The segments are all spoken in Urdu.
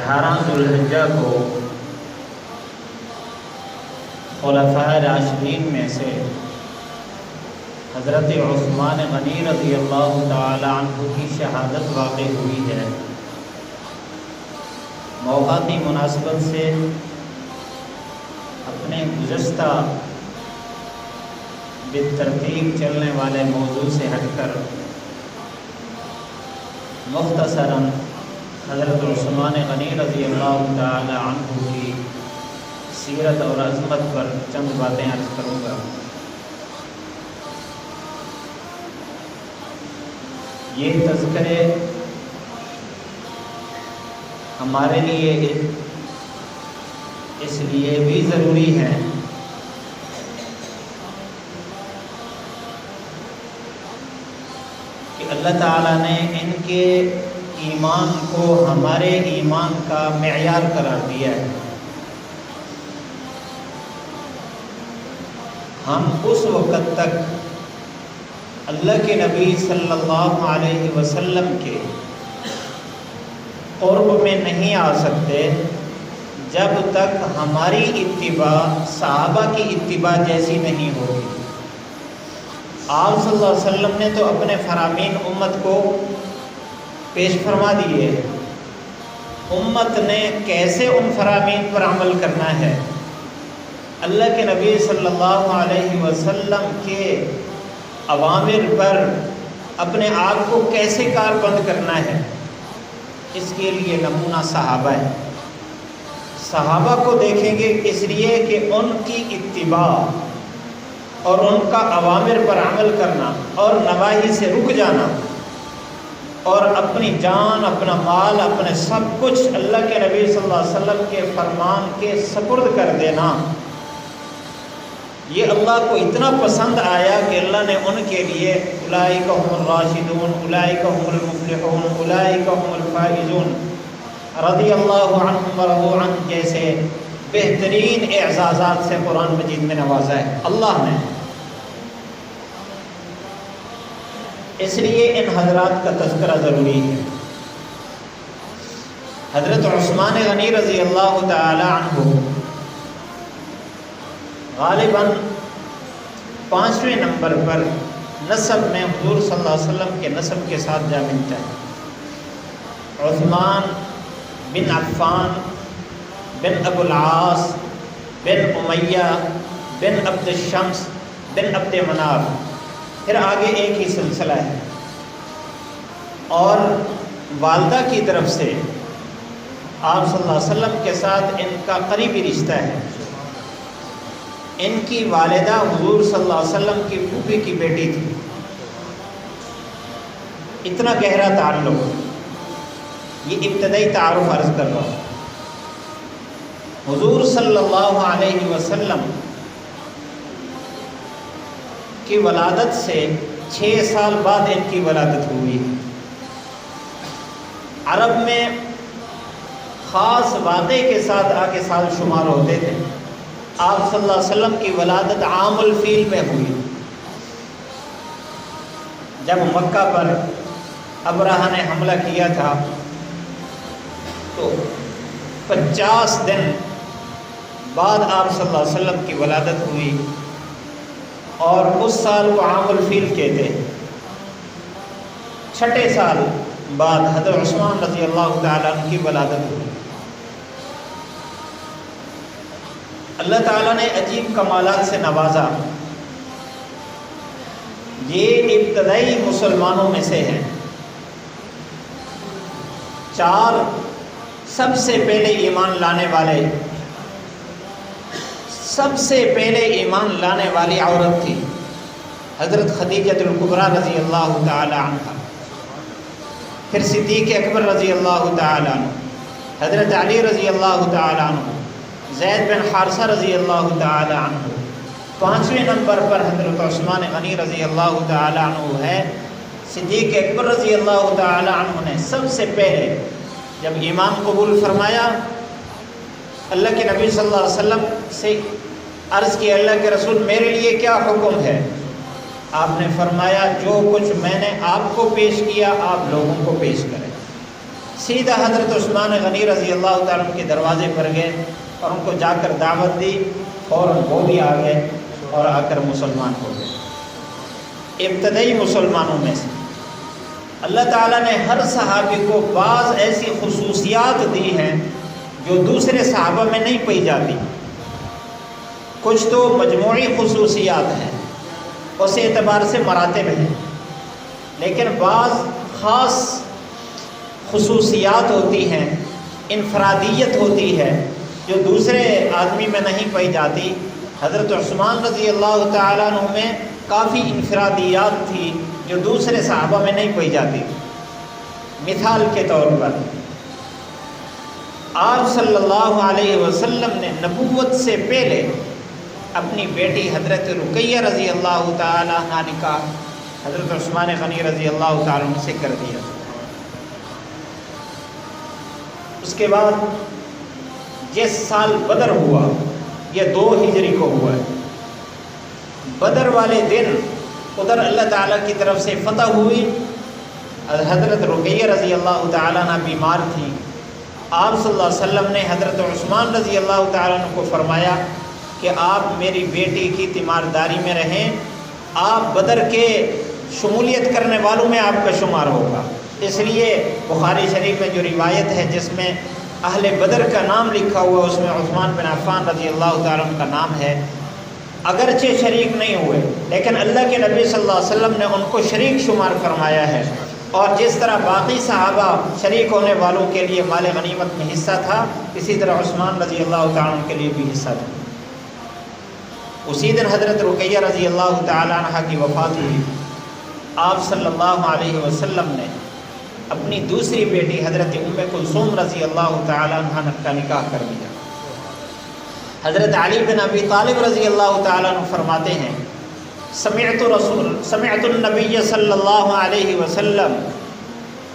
18 ذوالحجہ کو خلفائے راشدین میں سے حضرت عثمان غنی رضی اللہ تعالی عنہ کی شہادت واقع ہوئی ہے۔ موقع کی مناسبت سے اپنے گزشتہ بالترتیب چلنے والے موضوع سے ہٹ کر مختصراً حضرت عثمان غنی رضی اللہ تعالی عنہ کی سیرت اور عظمت پر چند باتیں عرض کروں گا۔ یہ تذکرے ہمارے لیے اس لیے بھی ضروری ہے کہ اللہ تعالیٰ نے ان کے ایمان کو ہمارے ایمان کا معیار قرار دیا ہے۔ ہم اس وقت تک اللہ کے نبی صلی اللہ علیہ وسلم کے قرب میں نہیں آ سکتے جب تک ہماری اتباع صحابہ کی اتباع جیسی نہیں ہوگی۔ آپ صلی اللہ علیہ وسلم نے تو اپنے فرامین امت کو پیش فرما دیے، امت نے کیسے ان فرامین پر عمل کرنا ہے، اللہ کے نبی صلی اللہ علیہ وسلم کے اوامر پر اپنے آپ کو کیسے کاربند کرنا ہے، اس کے لیے نمونہ صحابہ ہے۔ صحابہ کو دیکھیں گے اس لیے کہ ان کی اتباع اور ان کا اوامر پر عمل کرنا اور نواہی سے رک جانا اور اپنی جان، اپنا مال، اپنے سب کچھ اللہ کے نبی صلی اللہ علیہ وسلم کے فرمان کے سپرد کر دینا، یہ اللہ کو اتنا پسند آیا کہ اللہ نے ان کے لیے اولئک هم الراشدون، اولئک هم المفلحون، اولئک هم الفائزون رضی اللہ عنہم ورضوا عنہ جیسے بہترین اعزازات سے قرآن مجید میں نوازا ہے اللہ نے۔ اس لیے ان حضرات کا تذکرہ ضروری ہے۔ حضرت عثمان غنی رضی اللہ تعالی عنہ غالباً 5ویں نمبر پر نسب میں حضور صلی اللہ علیہ وسلم کے نسب کے ساتھ جا ملتا ہے۔ عثمان بن عفان بن ابو العاص بن امیہ بن عبد الشمس بن عبد مناف، پھر آگے ایک ہی سلسلہ ہے، اور والدہ کی طرف سے آپ صلی اللہ علیہ وسلم کے ساتھ ان کا قریبی رشتہ ہے۔ ان کی والدہ حضور صلی اللہ علیہ وسلم کی پھوپھی کی بیٹی تھی، اتنا گہرا تعلق۔ یہ ابتدائی تعارف عرض کر رہا ہوں۔ حضور صلی اللہ علیہ وسلم کی ولادت سے 6 سال بعد ان کی ولادت ہوئی۔ عرب میں خاص واقعے کے ساتھ آگے سال شمار ہوتے تھے۔ آپ صلی اللہ علیہ وسلم کی ولادت عام الفیل میں ہوئی، جب مکہ پر ابرہہ نے حملہ کیا تھا تو 50 دن بعد آپ صلی اللہ علیہ وسلم کی ولادت ہوئی، اور اس سال کو عام الفیل کہتے ہیں۔ 6 سال بعد حضرت عثمان رضی اللہ تعالیٰ عنہ کی ولادت ہوئی۔ اللہ تعالیٰ نے عجیب کمالات سے نوازا۔ یہ ابتدائی مسلمانوں میں سے ہیں۔ 4 سب سے پہلے ایمان لانے والے، سب سے پہلے ایمان لانے والی عورت تھی حضرت خدیجہ الکبریٰ رضی اللہ تعالی عنہ، پھر صدیق اکبر رضی اللہ تعالی عنہ، حضرت علی رضی اللہ تعالی عنہ، زید بن حارثہ رضی اللہ تعالی عنہ۔ 5ویں نمبر پر حضرت عثمان غنی رضی اللہ تعالی عنہ ہے۔ صدیق اکبر رضی اللہ تعالی عنہ نے سب سے پہلے جب ایمان قبول فرمایا، اللہ کے نبی صلی اللہ علیہ وسلم سے عرض کیا، اللہ کے رسول میرے لیے کیا حکم ہے؟ آپ نے فرمایا جو کچھ میں نے آپ کو پیش کیا آپ لوگوں کو پیش کریں۔ سیدھا حضرت عثمان غنی رضی اللہ تعالیٰ عنہ کے دروازے پر گئے اور ان کو جا کر دعوت دی، فوراً وہ بھی آ گئے اور آ کر مسلمان ہو گئے، ابتدائی مسلمانوں میں سے۔ اللہ تعالیٰ نے ہر صحابی کو بعض ایسی خصوصیات دی ہیں جو دوسرے صحابہ میں نہیں پائی جاتی۔ کچھ تو مجموعی خصوصیات ہیں، اس اعتبار سے مراتب ہیں، لیکن بعض خاص خصوصیات ہوتی ہیں، انفرادیت ہوتی ہے جو دوسرے آدمی میں نہیں پائی جاتی۔ حضرت عثمان رضی اللہ تعالیٰ عنہ میں کافی انفرادیات تھی جو دوسرے صحابہ میں نہیں پائی جاتی۔ مثال کے طور پر آپ صلی اللہ علیہ وسلم نے نبوت سے پہلے اپنی بیٹی حضرت رقیہ رضی اللہ تعالیٰ عنہ نکاح حضرت عثمان غنی رضی اللہ تعالیٰ عنہ سے کر دیا۔ اس کے بعد جس سال بدر ہوا، یہ 2 ہجری کو ہوا ہے، بدر والے دن ادھر اللہ تعالیٰ کی طرف سے فتح ہوئی۔ حضرت رقیہ رضی اللہ تعالیٰ عنہ بیمار تھی۔ آپ صلی اللہ علیہ وسلم نے حضرت عثمان رضی اللہ تعالیٰ عنہ کو فرمایا کہ آپ میری بیٹی کی تیمارداری میں رہیں، آپ بدر کے شمولیت کرنے والوں میں آپ کا شمار ہوگا۔ اس لیے بخاری شریف میں جو روایت ہے جس میں اہل بدر کا نام لکھا ہوا، اس میں عثمان بن عفان رضی اللہ تعالیٰ عنہ کا نام ہے۔ اگرچہ شریک نہیں ہوئے، لیکن اللہ کے نبی صلی اللہ علیہ وسلم نے ان کو شریک شمار فرمایا ہے، اور جس طرح باقی صحابہ شریک ہونے والوں کے لیے مال غنیمت میں حصہ تھا، اسی طرح عثمان رضی اللہ تعالیٰ عنہ کے لیے بھی حصہ تھا۔ اسی دن حضرت رقیہ رضی اللہ تعالیٰ عنہ کی وفات ہوئی۔ آپ صلی اللہ علیہ وسلم نے اپنی دوسری بیٹی حضرت ام کلثوم رضی اللہ تعالیٰ عنہ کا نکاح کر دیا۔ حضرت علی بن ابی طالب رضی اللہ تعالیٰ عنہ فرماتے ہیں، سمعت النبی صلی اللہ علیہ وسلم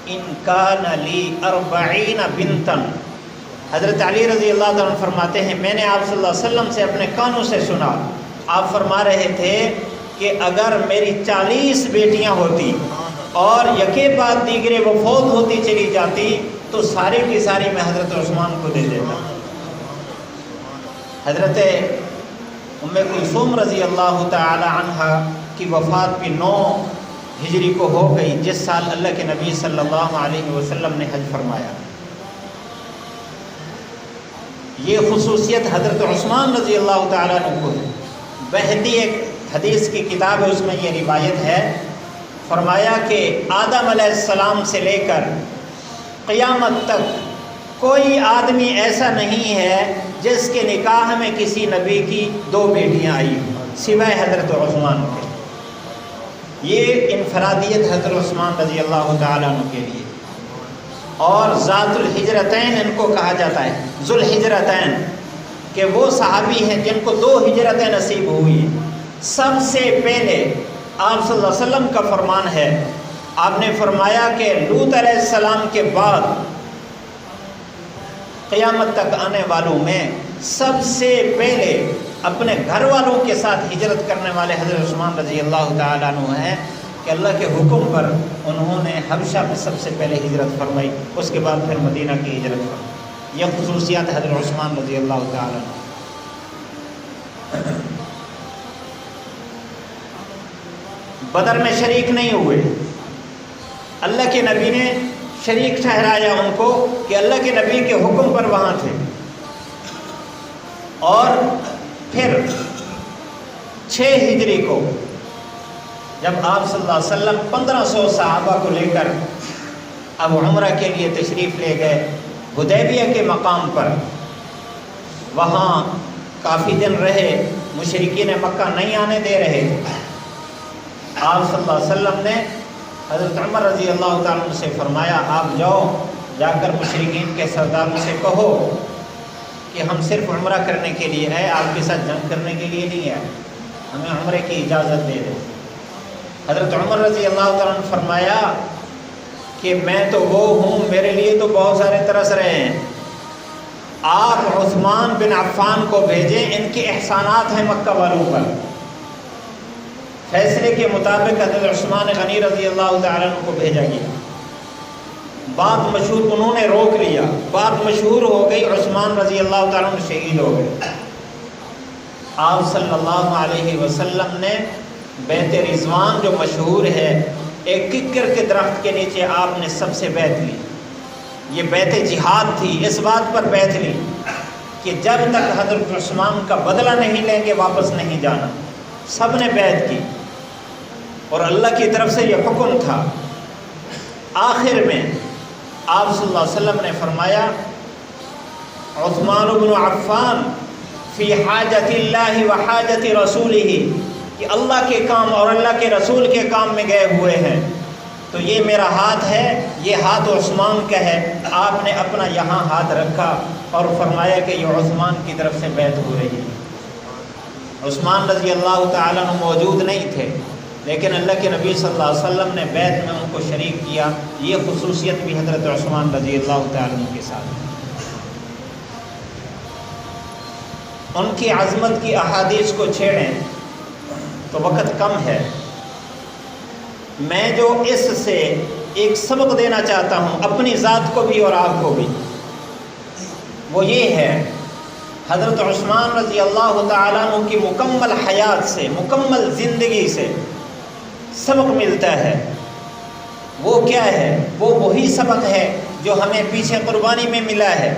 ان کان لی 40 بنتا۔ حضرت علی رضی اللہ تعالیٰ عنہ فرماتے ہیں، میں نے آپ صلی اللہ علیہ وسلم سے اپنے کانوں سے سنا، آپ فرما رہے تھے کہ اگر میری 40 بیٹیاں ہوتی اور یکے بعد دیگرے وہ فوت ہوتی چلی جاتی تو ساری کی ساری میں حضرت عثمان کو دے دیتا۔ حضرت ام کلثوم رضی اللہ تعالی عنہ کی وفات بھی 9 ہجری کو ہو گئی، جس سال اللہ کے نبی صلی اللہ علیہ وسلم نے حج فرمایا۔ یہ خصوصیت حضرت عثمان رضی اللہ تعالیٰ عنہ کو ہے۔ بہتی ایک حدیث کی کتاب ہے، اس میں یہ روایت ہے، فرمایا کہ آدم علیہ السلام سے لے کر قیامت تک کوئی آدمی ایسا نہیں ہے جس کے نکاح میں کسی نبی کی 2 بیٹیاں آئی ہوں سوائے حضرت عثمان کے۔ یہ انفرادیت حضرت عثمان رضی اللہ تعالیٰ عنہ کے لیے۔ اور ذات الحجرتین ان کو کہا جاتا ہے، ذو الحجرتین، کہ وہ صحابی ہیں جن کو 2 ہجرتیں نصیب ہوئی۔ سب سے پہلے آپ صلی اللہ علیہ وسلم کا فرمان ہے، آپ نے فرمایا کہ لوط علیہ السلام کے بعد قیامت تک آنے والوں میں سب سے پہلے اپنے گھر والوں کے ساتھ ہجرت کرنے والے حضرت عثمان رضی اللہ تعالیٰ عنہ ہیں، کہ اللہ کے حکم پر انہوں نے حبشہ میں سب سے پہلے ہجرت فرمائی، اس کے بعد پھر مدینہ کی ہجرت فرمائی۔ یہ خصوصیات حضرت عثمان رضی اللہ تعالیٰ عنہ۔ بدر میں شریک نہیں ہوئے، اللہ کے نبی نے شریک ٹھہرایا ان کو کہ اللہ کے نبی کے حکم پر وہاں تھے۔ اور پھر 6 ہجری کو جب آپ صلی اللہ علیہ وسلم 1500 صحابہ کو لے کر اب عمرہ کے لیے تشریف لے گئے حدیبیہ کے مقام پر، وہاں کافی دن رہے، مشرکین مکہ نہیں آنے دے رہے تھے۔ آپ صلی اللہ علیہ وسلم نے حضرت عمر رضی اللہ تعالیٰ عنہ سے فرمایا، آپ جاؤ، جا کر مشرکین کے سرداروں سے کہو کہ ہم صرف عمرہ کرنے کے لیے آئے، آپ کے ساتھ جنگ کرنے کے لیے نہیں آئے، ہمیں عمرے کی اجازت دے دیں۔ حضرت عمر رضی اللہ تعالیٰ عنہ فرمایا کہ میں تو وہ ہوں، میرے لیے تو بہت سارے ترس رہے ہیں، آپ عثمان بن عفان کو بھیجیں، ان کے احسانات ہیں مکہ والوں پر۔ فیصلے کے مطابق حضرت عثمان غنی رضی اللہ تعالیٰ عنہ کو بھیجا گیا۔ بات مشہور، انہوں نے روک لیا، بات مشہور ہو گئی، عثمان رضی اللہ تعالیٰ عنہ شہید ہو گئے۔ آپ صلی اللہ علیہ وسلم نے بیعت رضوان جو مشہور ہے، ایک ککر کے درخت کے نیچے آپ نے سب سے بیعت لی۔ یہ بیعت جہاد تھی، اس بات پر بیعت لی کہ جب تک حضرت عثمان کا بدلہ نہیں لیں گے واپس نہیں جانا۔ سب نے بیعت کی اور اللہ کی طرف سے یہ حکم تھا۔ آخر میں آپ صلی اللہ علیہ وسلم نے فرمایا عثمان بن عفان فی حاجت اللہ و حاجت رسولہ، کہ اللہ کے کام اور اللہ کے رسول کے کام میں گئے ہوئے ہیں، تو یہ میرا ہاتھ ہے، یہ ہاتھ عثمان کا ہے۔ آپ نے اپنا یہاں ہاتھ رکھا اور فرمایا کہ یہ عثمان کی طرف سے بیعت ہو رہی ہے۔ عثمان رضی اللہ تعالیٰ عنہ موجود نہیں تھے، لیکن اللہ کے نبی صلی اللہ علیہ وسلم نے بیعت میں ان کو شریک کیا۔ یہ خصوصیت بھی حضرت عثمان رضی اللہ تعالیٰ عنہ کے ساتھ ہے۔ ان کی عظمت کی احادیث کو چھیڑیں تو وقت کم ہے۔ میں جو اس سے ایک سبق دینا چاہتا ہوں اپنی ذات کو بھی اور آپ کو بھی، وہ یہ ہے حضرت عثمان رضی اللہ تعالیٰ عنہ کی مکمل حیات سے، مکمل زندگی سے سبق ملتا ہے۔ وہ کیا ہے؟ وہ وہی سبق ہے جو ہمیں پیچھے قربانی میں ملا ہے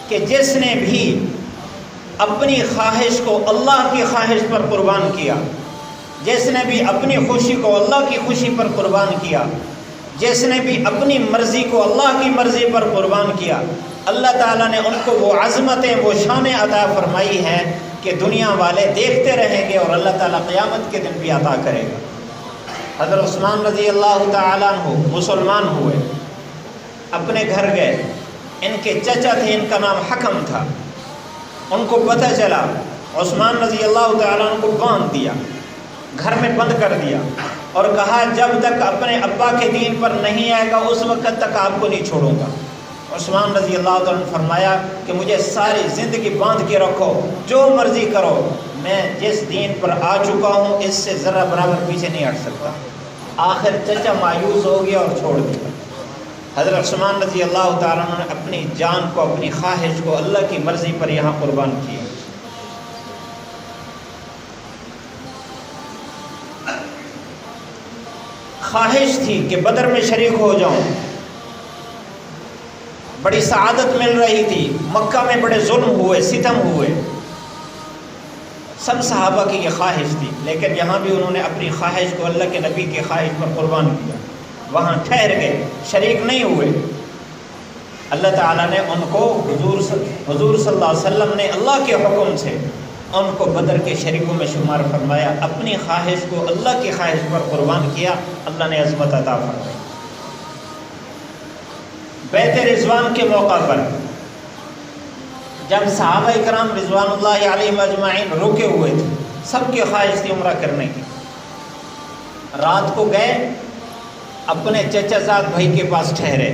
کہ جس نے بھی اپنی خواہش کو اللہ کی خواہش پر قربان کیا، جس نے بھی اپنی خوشی کو اللہ کی خوشی پر قربان کیا، جس نے بھی اپنی مرضی کو اللہ کی مرضی پر قربان کیا، اللہ تعالیٰ نے ان کو وہ عظمتیں، وہ شانیں عطا فرمائی ہیں کہ دنیا والے دیکھتے رہیں گے اور اللہ تعالیٰ قیامت کے دن بھی عطا کرے گا۔ حضرت عثمان رضی اللہ تعالیٰ عنہ مسلمان ہوئے، اپنے گھر گئے، ان کے چچا تھے، ان کا نام حکم تھا۔ ان کو پتہ چلا، عثمان رضی اللہ تعالیٰ عنہ کو باندھ دیا، گھر میں بند کر دیا اور کہا جب تک اپنے ابا کے دین پر نہیں آئے گا اس وقت تک آپ کو نہیں چھوڑوں گا۔ عثمان رضی اللہ تعالیٰ عنہ نے فرمایا کہ مجھے ساری زندگی باندھ کے رکھو، جو مرضی کرو، میں جس دین پر آ چکا ہوں اس سے ذرہ برابر پیچھے نہیں ہٹ سکتا۔ آخر چچا مایوس ہو گیا اور چھوڑ دیا۔ حضرت عثمان رضی اللہ تعالیٰ عنہ نے اپنی جان کو، اپنی خواہش کو اللہ کی مرضی پر یہاں قربان کیا۔ خواہش تھی کہ بدر میں شریک ہو جاؤں، بڑی سعادت مل رہی تھی، مکہ میں بڑے ظلم ہوئے، ستم ہوئے، سب صحابہ کی یہ خواہش تھی، لیکن یہاں بھی انہوں نے اپنی خواہش کو اللہ کے نبی کی خواہش پر قربان کیا، وہاں ٹھہر گئے، شریک نہیں ہوئے۔ اللہ تعالیٰ نے ان کو حضور صلی اللہ علیہ وسلم نے اللہ کے حکم سے ان کو بدر کے شریکوں میں شمار فرمایا، اپنی خواہش کو اللہ کی خواہش پر قربان کیا، اللہ نے عظمت عطا فرمائی۔ بیعت رضوان کے موقع پر جب صحابہ کرام رضوان اللہ علیہم اجمعین رکے ہوئے تھے، سب کی خواہش تھی عمرہ کرنے کی، رات کو گئے، اپنے چچا زاد بھائی کے پاس ٹھہرے،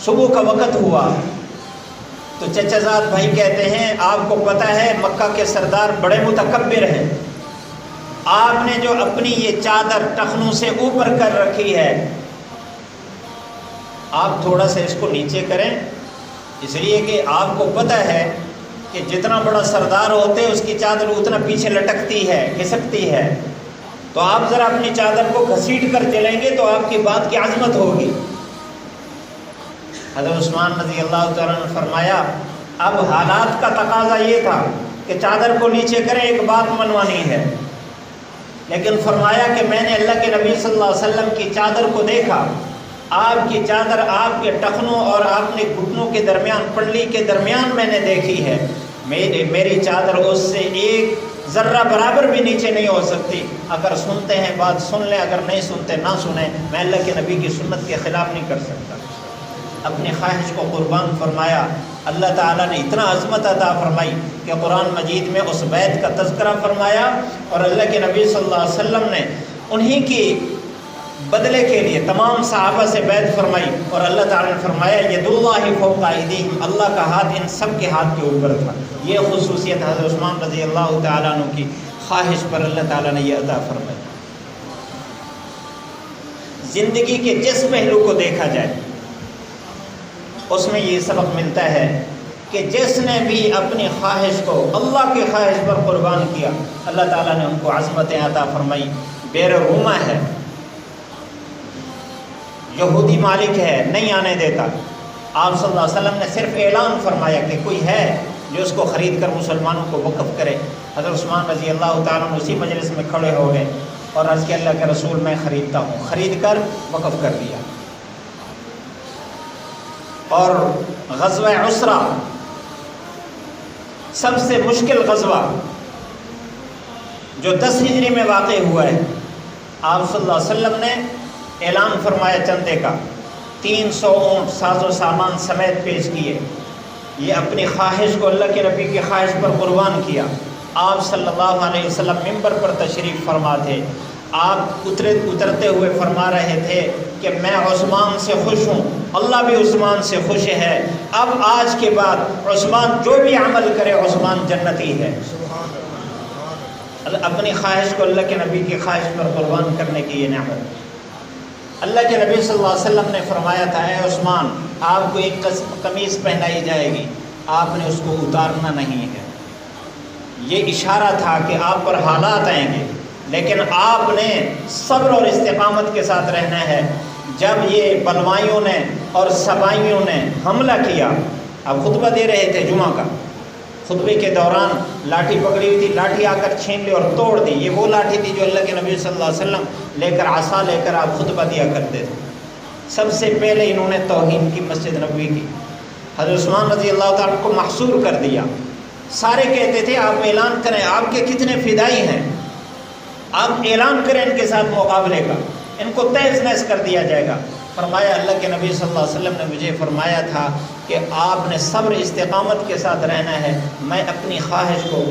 صبح کا وقت ہوا تو چچا زاد بھائی کہتے ہیں آپ کو پتہ ہے مکہ کے سردار بڑے متکبر ہیں، آپ نے جو اپنی یہ چادر ٹخنوں سے اوپر کر رکھی ہے آپ تھوڑا سا اس کو نیچے کریں، اس لیے کہ آپ کو پتہ ہے کہ جتنا بڑا سردار ہوتے اس کی چادر اتنا پیچھے لٹکتی ہے، کھسکتی ہے، تو آپ ذرا اپنی چادر کو گھسیٹ کر چلیں گے تو آپ کی بات کی عظمت ہوگی۔ حضرت عثمان رضی اللہ تعالیٰ نے فرمایا اب حالات کا تقاضا یہ تھا کہ چادر کو نیچے کریں، ایک بات منوانی ہے، لیکن فرمایا کہ میں نے اللہ کے نبی صلی اللہ علیہ وسلم کی چادر کو دیکھا، آپ کی چادر آپ کے ٹخنوں اور آپ نے گھٹنوں کے درمیان، پنڈلی کے درمیان میں نے دیکھی ہے، میری چادر اس سے ایک ذرہ برابر بھی نیچے نہیں ہو سکتی۔ اگر سنتے ہیں بات سن لیں، اگر نہیں سنتے نہ سنیں، میں اللہ کے نبی کی سنت کے خلاف نہیں کر سکتا۔ اپنی خواہش کو قربان فرمایا، اللہ تعالیٰ نے اتنا عظمت عطا فرمائی کہ قرآن مجید میں اس بیعت کا تذکرہ فرمایا، اور اللہ کے نبی صلی اللہ علیہ وسلم نے انہی کی بدلے کے لیے تمام صحابہ سے بیعت فرمائی، اور اللہ تعالیٰ نے فرمایا ید اللہ فوق ایدیہم، اللہ کا ہاتھ ان سب کے ہاتھ کے اوپر تھا۔ یہ خصوصیت حضرت عثمان رضی اللہ تعالیٰ عنہ کی خواہش پر اللہ تعالیٰ نے یہ عطا فرمائی۔ زندگی کے جس پہلو کو دیکھا جائے اس میں یہ سبق ملتا ہے کہ جس نے بھی اپنی خواہش کو اللہ کی خواہش پر قربان کیا، اللہ تعالیٰ نے ان کو عظمتیں عطا فرمائی۔ بیر روما ہے، یہودی مالک ہے، نہیں آنے دیتا۔ آپ صلی اللہ علیہ وسلم نے صرف اعلان فرمایا کہ کوئی ہے جو اس کو خرید کر مسلمانوں کو وقف کرے۔ حضرت عثمان رضی اللہ تعالیٰ عنہ اسی مجلس میں کھڑے ہو گئے اور عرض کیا اللہ کے رسول میں خریدتا ہوں، خرید کر وقف کر دیا۔ اور غزوہ عسرہ سب سے مشکل غزوہ جو 10 ہجری میں واقع ہوا ہے، آپ صلی اللہ علیہ وسلم نے اعلان فرمایا چندے کا، 300 اونٹ ساز و سامان سمیت پیش کیے۔ یہ اپنی خواہش کو اللہ کے نبی کی خواہش پر قربان کیا۔ آپ صلی اللہ علیہ وسلم منبر پر تشریف فرما تھے، آپ اترتے ہوئے فرما رہے تھے کہ میں عثمان سے خوش ہوں، اللہ بھی عثمان سے خوش ہے، اب آج کے بعد عثمان جو بھی عمل کرے عثمان جنتی ہے۔ اپنی خواہش کو اللہ کے نبی کی خواہش پر قربان کرنے کی یہ نعمت۔ اللہ کے نبی صلی اللہ علیہ وسلم نے فرمایا تھا، اے عثمان آپ کو ایک قمیص پہنائی جائے گی، آپ نے اس کو اتارنا نہیں ہے۔ یہ اشارہ تھا کہ آپ پر حالات آئیں گے، لیکن آپ نے صبر اور استقامت کے ساتھ رہنا ہے۔ جب یہ بلوائیوں نے اور سبائیوں نے حملہ کیا، اب خطبہ دے رہے تھے جمعہ کا، خطبے کے دوران لاٹھی پکڑی ہوئی تھی، لاٹھی آ کر چھین لی اور توڑ دی۔ یہ وہ لاٹھی تھی جو اللہ کے نبی صلی اللہ علیہ وسلم لے کر عصا لے کر آپ خطبہ دیا کرتے تھے۔ سب سے پہلے انہوں نے توہین کی مسجد نبوی کی، حضرت عثمان رضی اللہ تعالیٰ کو محصور کر دیا۔ سارے کہتے تھے آپ اعلان کریں، آپ کے کتنے فدائی ہیں، آپ اعلان کریں ان کے ساتھ مقابلے کا، ان کو تہس نہس کر دیا جائے گا۔ فرمایا اللہ کے نبی صلی اللہ علیہ وسلم نے مجھے فرمایا تھا کہ آپ نے صبر استقامت کے ساتھ رہنا ہے، میں اپنی خواہش کو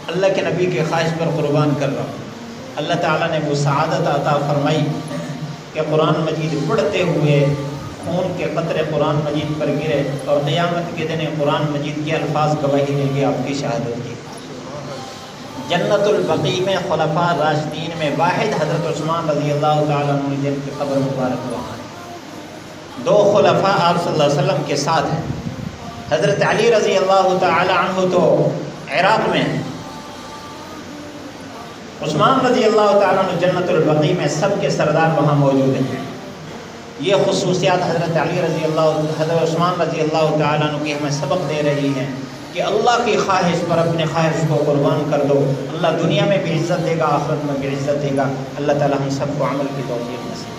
اللہ کے نبی کی خواہش پر قربان کر رہا ہوں۔ اللہ تعالیٰ نے وہ سعادت عطا فرمائی کہ قرآن مجید پڑھتے ہوئے خون کے قطرے قرآن مجید پر گرے اور قیامت کے دن قرآن مجید کے الفاظ گواہی دیں گے آپ کی شہادت کی۔ جنت البقیع میں خلفاء راشدین میں واحد حضرت عثمان رضی اللہ تعالیٰ عنہ جن کی قبر مبارک وہاں ہے۔ 2 خلفاء آپ صلی اللہ علیہ وسلم کے ساتھ ہیں، حضرت علی رضی اللہ تعالیٰ عنہ تو عراق میں ہیں، عثمان رضی اللہ تعالیٰ عنہ جنت البقیع میں، سب کے سردار وہاں موجود ہیں۔ یہ خصوصیات حضرت عثمان رضی اللہ تعالیٰ عنہ کی ہمیں سبق دے رہی ہیں کہ اللہ کی خواہش پر اپنے خواہش کو قربان کر دو، اللہ دنیا میں بھی عزت دے گا، آخرت میں بھی عزت دے گا۔ اللہ تعالیٰ ہم سب کو عمل کی توفیق نصیب